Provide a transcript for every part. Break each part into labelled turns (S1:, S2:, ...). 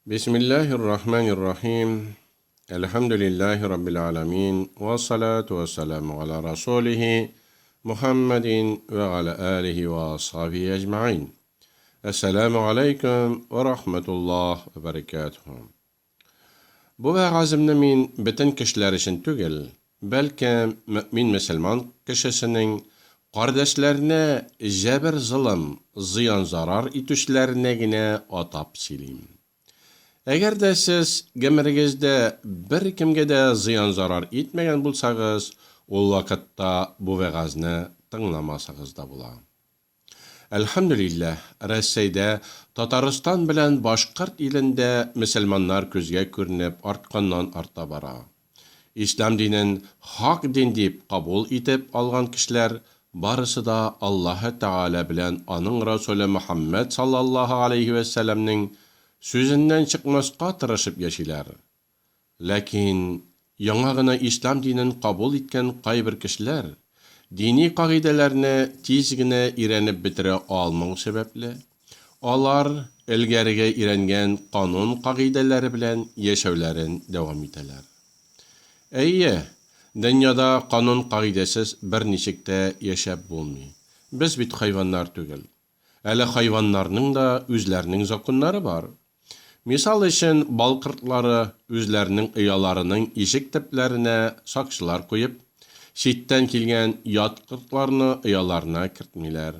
S1: Bismillahirrahmanirrahim. Elhamdülillahi Rabbil alemin. Ve salatu ve selamu ala Resulihi Muhammedin ve ala alihi ve ashabihi ecma'in. Esselamu aleyküm ve rahmetullah ve berekatuhu. Bu vəğazimdə min bütün kişilər üçün tügül, bəlkə mümin müsəlman kişisinin qardaşlarına cəbir zılım, ziyan zarar itüşlərinə yine atap silim. Əgər də siz gəmirigizdə bir kimgə də ziyan zarar etməyən bulsağız, ol vaqtda bu vəğazni tınlamasağız da bula. Elhamdülillah, Rəssəydə Tataristan bilən Başqart ilində müsəlmanlar közgə görünüb artqandan arta bara. İslam dinin haq din deyib qabul etib alğan kişilər barısı da Allah Teala bilən anın Rasulü Muhammed sallallahu aleyhi ve sellem'nin sözündən çıxmasqa tırışıb yaşaylar. Lakin yanağına İslam dinin qabul etken qaybir kişilər dini qaqidələrini tezgine irenib bitire almang sebepli, onlar ilgərigə irengen qanun qaqideləri bilən yaşavlərin devam eteler. Əyyə, dünyada qanun qaqidəsiz bir neçikdə yaşab bulmay. Biz bit hayvanlar tügül. Əli hayvanlarının da özlərinin zakonları var. Misal için balqırtları özlərinin iyalarının eşik tiplerine saksılar koyup, şitten kilgen yat qırtlarını iyalarına kirtmiler.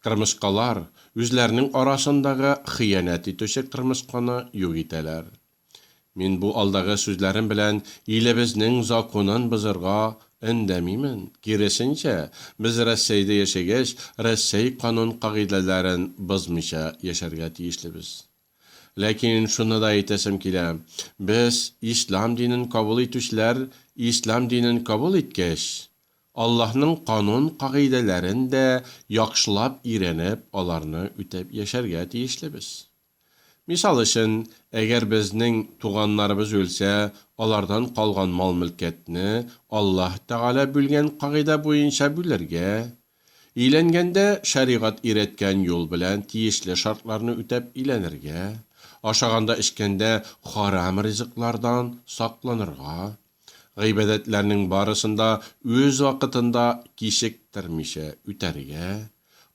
S1: Qırmışqalar özlərinin arasındağı xiyanəti töşek qırmışqanı yok eteler. Min bu aldağı sözlərim bilən ilebizning zakonun bizirga indemimin. Kirisinçe, biz Rəssəydə yaşageç, Rəssəy qanun qaqidələrin bizmişə yaşarga tiyişlibiz. Lakin şunu da aytasım kile, biz İslam dinin kabul etüşler, İslam dinin kabul etkeş, Allah'ın kanun qaqidələrini de yaxşılap irenip, alarını ütep yaşarga tiyişlibiz. Misal için, eğer bizning tuğanlarımız ölse, alardan qalgan mal mülketini Allah Teala bölgen qaqida boyunca bölürge, İlengende şariat iretken yol bilen tiyişli şartlarını ütep ilenirge, aşağında işkende haram riziklardan saklanırga, gıybedetlerinin barısında öz vakitinde kişiktirmişe üterge,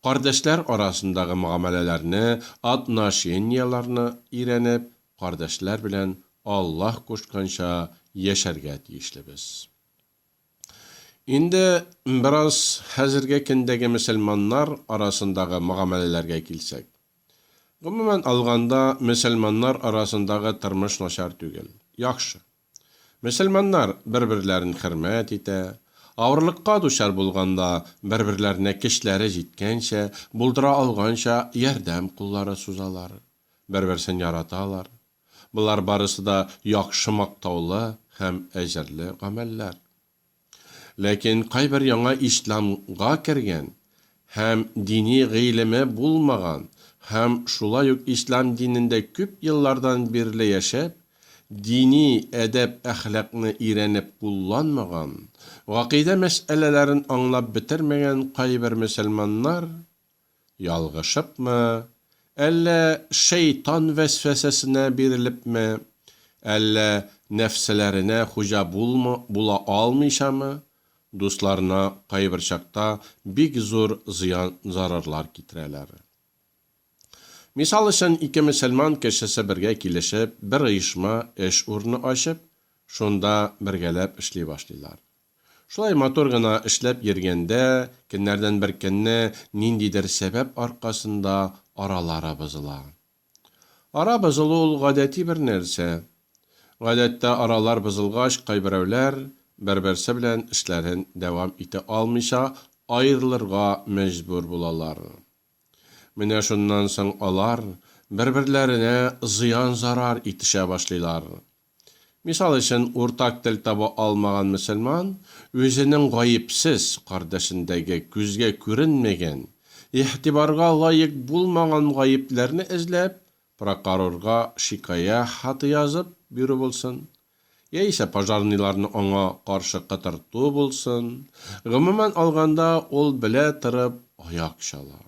S1: kardeşler arasındağı muamelelerini, atnaşeniyalarını irenip, kardeşler bilen Allah koşkanşa yaşarga tiyişlibiz. İndi biraz hazırga kindagi müselmanlar arasındağı muamelelerge kilsek. Umuman alganda müselmanlar arasındağı tırmış naşar tügel. Yaxşı. Müselmanlar bir-birlerin hürmet ete, ağırlıkka duşar bulganda bir-birlerine kişileri jitkenşe, buldura alganşa yerdem kulları suzalar, bir-birsin yaratalar. Bunlar barısı da yaxşı maqtavlı hem ecirli ameller. Lakin qaybir yana İslamga kirgen, hem dini gıylimi bulmagan, hem şulayuk İslam dininde küp yıllardan birle yaşap, dini edep ahlakını irenip kullanmagan, vakide meselelerin anlap bitirmegen qaybir müselmanlar, yalgışıp mı, elle şeytan vesvesesine birilip mi, elle nefselerine huca bula almışa mı, dostlarına qaybir şakta big zor ziyan zararlar getireler. Misal için iki müselman kişisi birge kilişip, bir uyuşma iş urunu açıp, şunda birgelep işli başlaylar. Şulay motor gına işlep yergende, kinlerden bir kinne nindidir sebep arkasında aralara bızıla. Ara bızılı ol gadeti bir nerse. Gadette aralar bızılgaç qaybirevler, berberse bilen işlerin devam ite almışa ayrılırga mecbur bulalar. Mine şundan soň alar bir-birlerine ziyan zarar itişe başlaylar. Misal için ortak dil taba almagan müselman özünün gayipsiz kardeşindeki gözge görünmegen, ihtibarga layık bulmagan gayiplerini izlep, prokurorga şikaya hatı yazıp biri bulsun. Ya ise pajarnilarını ona karşı qıtırtı bulsun. Gımıman alganda ol bile tırıp ayak şalar.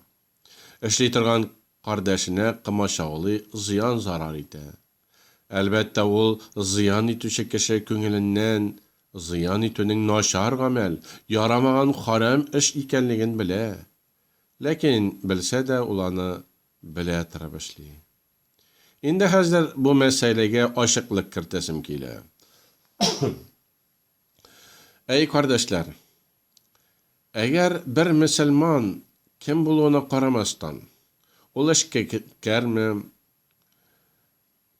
S1: Işley turgan kardeşine qımaşağılı ziyan zarar ite. Әлбәттә, ул зыян итүче кеше күңеленнән зыян итүнең начар гамәл, ярамаган харам эш икәнлеген белә. Ләкин белсә дә ул аны белә торып эшли. Инде хәзер бу мәсьәләгә ачыклык кертәсем килә. Әй кардәшләр, әгәр бер мөселман кем булуына карамастан, ул эшкәрме,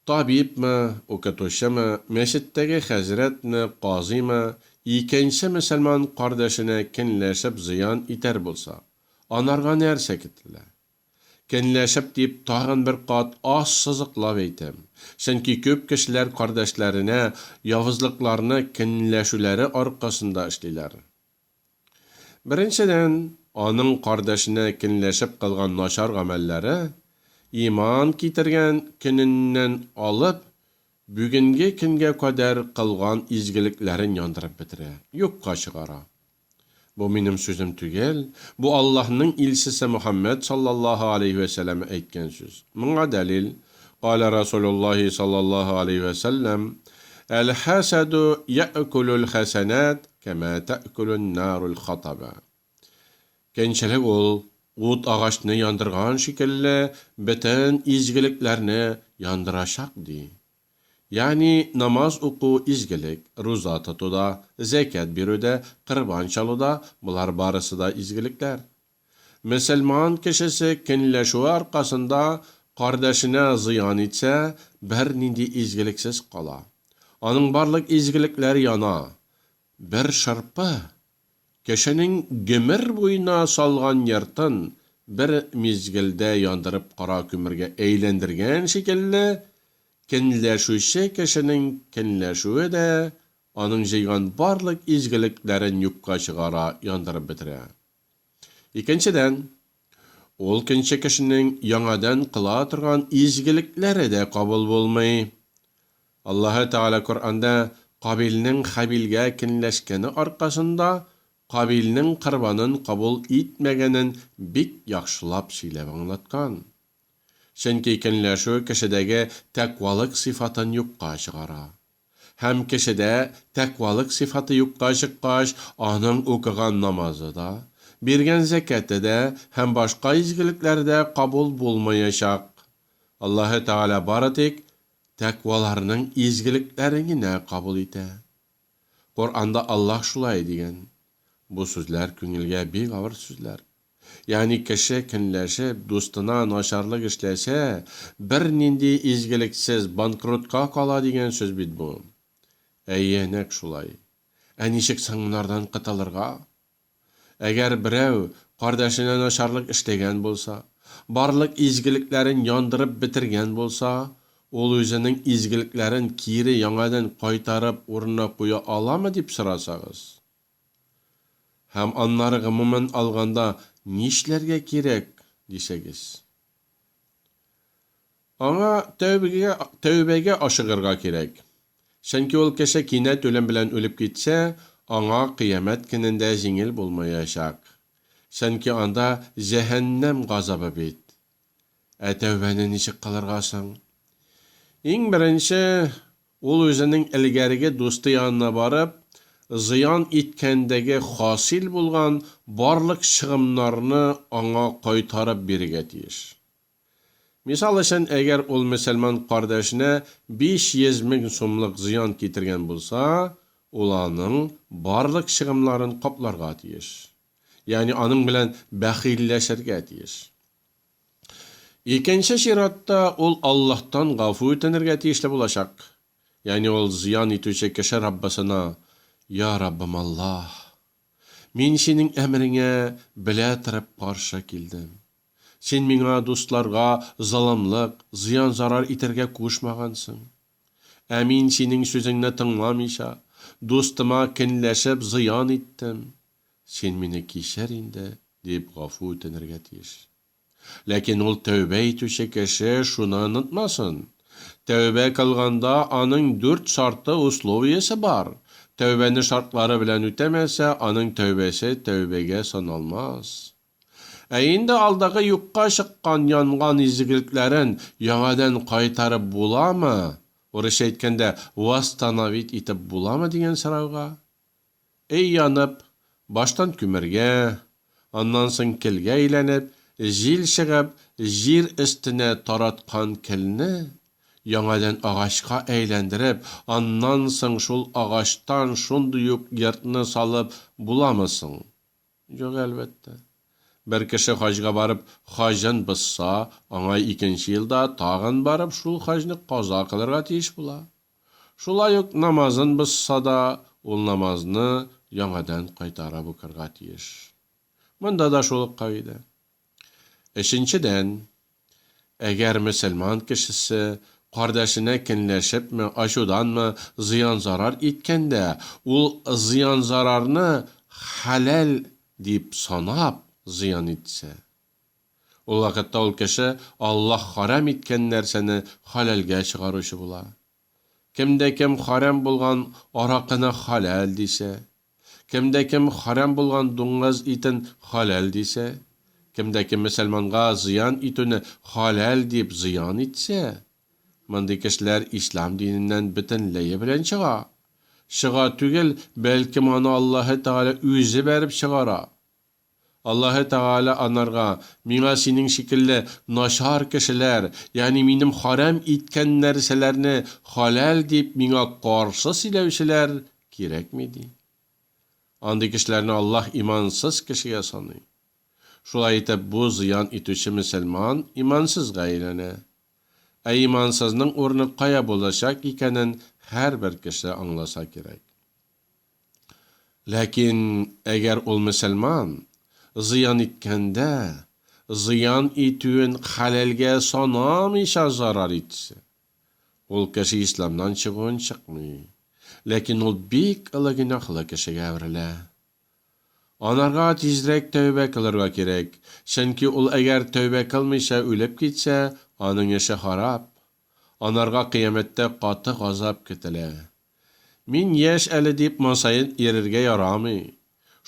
S1: табибме, укытучымы, мәчеттәге хәзрәтме, казыймы, икенче мөселман кардәшенә көнләшеп зыян итәр булса, анарга нәрсә көтелә? Көнләшеп дип тагын бер кат сызыклап әйтәм. Чөнки күп кешеләр кардәшләренә явызлыкларны көнләшүләре аркасында эшлиләр. Беренчедән, аның кардәшенә көнләшеп кылган начар гамәлләре иман китергән көненнән алып бүгенге көнгә кадәр кылган изгелекләрен яндырып бетерә, юкка чыгара. Бу минем сүзем түгел, бу Аллаһның илчесе Мөхәммәд саллаллаһу алейхи ва сәллям әйткән сүз. Моңа дәлил قال رسول الله صلى الله عليه وسلم الحسد يأكل الحسنات كما تأكل النار الخطب. Көнчелек ул ут агачны яндырган шикелле бөтен изгелекләрне яндырачак ди. Yani namaz oku izgilik, ruza tutuda, zekat birüde, qırban çaluda, bular barısı da izgilikler. Müslüman kişisi künleşu arkasında kardeşine ziyan etse, bir nindi izgiliksiz qala. Onun barlık izgilikler yana. Bir şarpı, kişinin gömür boyuna salgan yırtın, bir mizgilde yandırıp qara kümürge eğlendirgen şekilde, Künləşüşü kişinin künləşüyü de, onun jeygan barlık izgiliklərin yukka çıqara yandırıp bitirə. İkinciden, ol künçe kişinin yanadan qıla turgan izgilikləri de qabul bolmay. Allah Teala Kur'anda Qabilnin Qabilge künləşkeni arkasında Qabilnin qırbanın qabul etmegənin bik yaxşılap söylep anlatkan. Чөнки көнләшү кешедәге тәкъвалык сифатын юкка чыгара. Һәм кешедә тәкъвалык сифаты юкка чыккач, аның укыган намазы да, биргән закаты да һәм башка изгелекләрдә кабул булмаячак. Аллаһ Тәгалә бары тик тәкъваларның изгелекләрен генә кабул итә. Коръанда Аллаһ шулай дигән. Бу сүзләр күңелгә бик авыр сүзләр. Yani kişi künləşib, dostuna naşarlıq işləsə, bir nindi izgiliksiz bankrotka qala degen söz bit bu. Әйенек шулай. Ничек саңнардан qıtılırğa? Әгәр берәү кардәшенә нашарлык эшләгән булса, барлык изгилекләрен яндырып бетергән булса, ул үзенең изгилекләрен кире яңадан кайтарып урынына куя аламы дип сорасагыз? Һәм аннары гомумән алганда нишләргә кирәк дисәгез? Аңа тәүбәгә ашыгырга кирәк. Чөнки ул кеше кинәт үлем белән үлеп китсә, аңа кыямәт көнендә җиңел булмаячак. Чөнки анда җәһәннәм газабы бит. Тәүбәне ничек кылырга соң? Иң беренче, ул үзенең илгәрге дусты янына барып, зыян иткәндәге хасил булган барлык чыгымнарны аңа кайтарып бирергә тиеш. Мисал өчен, әгәр ул мөселман кардәшенә 500 мең сумлык зыян китергән булса, ул аның барлык чыгымнарын капларга тиеш. Yani аның белән бәхилләшергә тиеш. Икенче чиратта ул Аллаһтан гафу үтенергә тиешле булачак. Yani ул зыян итүче кеше Раббысына: "Я Раббым Аллаһ, мин синең әмреңә белә торып каршы килдем. Син миңа дусларга залымлык, зыян зарар итәргә кушмагансың. Мин синең сүзеңне тыңламыйча, дустыма көнләшеп зыян иттем. Син мине кичер инде", дип гафу үтенергә тиеш. Ләкин ул тәүбә итүче кеше шуны онытмасын. Тәүбә кылганда аның 4 шарты условиясе бар. Тәүбәне шартлары белән үтәмәсә, аның тәүбәсе тәүбәгә саналмас. Инде алдагы юкка чыккан янган изгелекләрен яңадан кайтарып буламы? Орысча әйткәндә, восстановить итеп буламы дигән сорауга, янып, баштан күмергә, аннан соң келгә әйләнеп, җил чыгып, җир өстенә тараткан келне яңадан агачка әйләндереп, аннан соң шул агачтан шундый ук йортны салып буламысың? Юк, әлбәттә. Бер кеше хаҗга барып, хаҗын бозса, аңа икенче елда тагын барып шул хаҗны каза кылырга тиеш була. Шулай ук намазын бозса да, ул намазны яңадан кайтарып укырга тиеш. Монда да шул ук кагыйдә. Өченчедән, әгәр мөселман кешесе кардәшенә көнләшепме, ачуданмы зыян зарар иткәндә, ул зыян зарарны халал дип санап зыян итсә, ул вакытта ул кеше Аллаһ харам иткән нәрсәне халалгә чыгаручы була. Кемдә кем харам булган аракыны халал дисә, кемдә кем харам булган дуңгыз итен халал дисә, кемдә кем мөселманга зыян итүне халал дип зыян итсә, мондый кешеләр ислам диненнән бөтенләй белән чыга. Чыга түгел, бәлки аны Аллаһ Тәгалә үзе бәреп чыгара. Аллаһ Тәгалә анарга, миңа синең шикелле начар кешеләр, ягъни минем харам иткән нәрсәләрне халал дип миңа каршы сөйләүчеләр кирәкми ди. Андый кешеләрне Аллаһ имансыз кешегә саный. Шулай итеп, бу зыян итүче мөселман имансызга әйләнә. Имансызның урыны кая булачак икәнен һәрбер кеше аңласа кирәк. Ләкин әгәр ул мөселман зыян иткәндә, зыян итүен халалгә санамыйча зарар итсә, ул кеше исламнан чыгуын чыкмый. Ләкин ул бик олы гөнаһлы кешегә әверелә. Анарга тизрәк тәүбә кылырга кирәк, чөнки ул әгәр тәүбә кылмыйча үлеп китсә, аның эше харап. Анарга кыямәттә каты газап көтелә. Мин яшь әле дип масаен ирергә ярамый.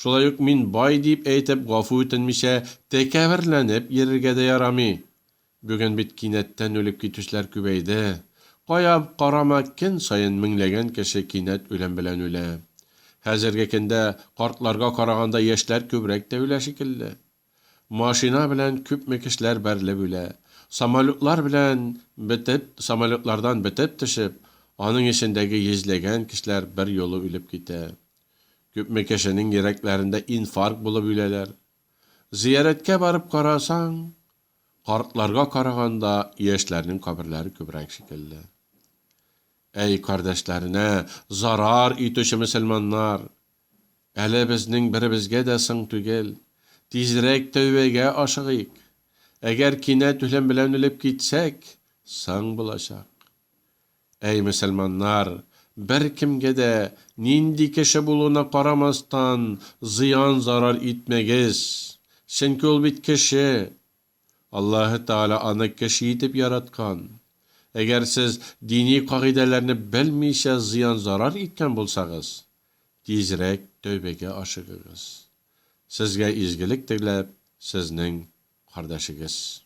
S1: Шулай ук мин бай дип әйтеп гафу үтенмичә тәкәберләнеп йөрергә дә ярамый. Бүген бит кинәттән үлеп китүчләр күбәйде. Кая карама көн сайын меңләгән кеше кинәт үлем белән үлә. Хәзерге көндә картларга караганда яшьләр күбрәк тә үлә шикелле. Машина белән күпме кешеләр бәрелеп үлә. Самолетлардан бетеп төшеп, аның эчендәге йөзләгән кешеләр бер юлы үлеп китә. Күпме кешенең йөрәкләрендә инфаркт булып үләләр. Зияраткә барып карасаң, картларга караганда яшьләрнең каберләре күбрәк шикелле. Әй кардәшләренә зарар итүче мөселманнар, әле безнең беребезгә дә соң түгел, тизрәк тәүбәгә ашыгыйк. Әгәр кинәт үлем белән үлеп китсәк, соң булачак. Әй мөселманнар, бер кемгә дә нинди кеше булуына карамастан зыян зарар итмәгез. Чөнки ул бит кеше. Аллаһ Тәгалә аны кеше итеп яраткан. Әгәр сез дини кагыйдәләрне белмичә зыян зарар иткән булсагыз, тизрәк тәүбәгә ашыгыгыз. Сезгә изгелек теләп, сезнең кардәшегез.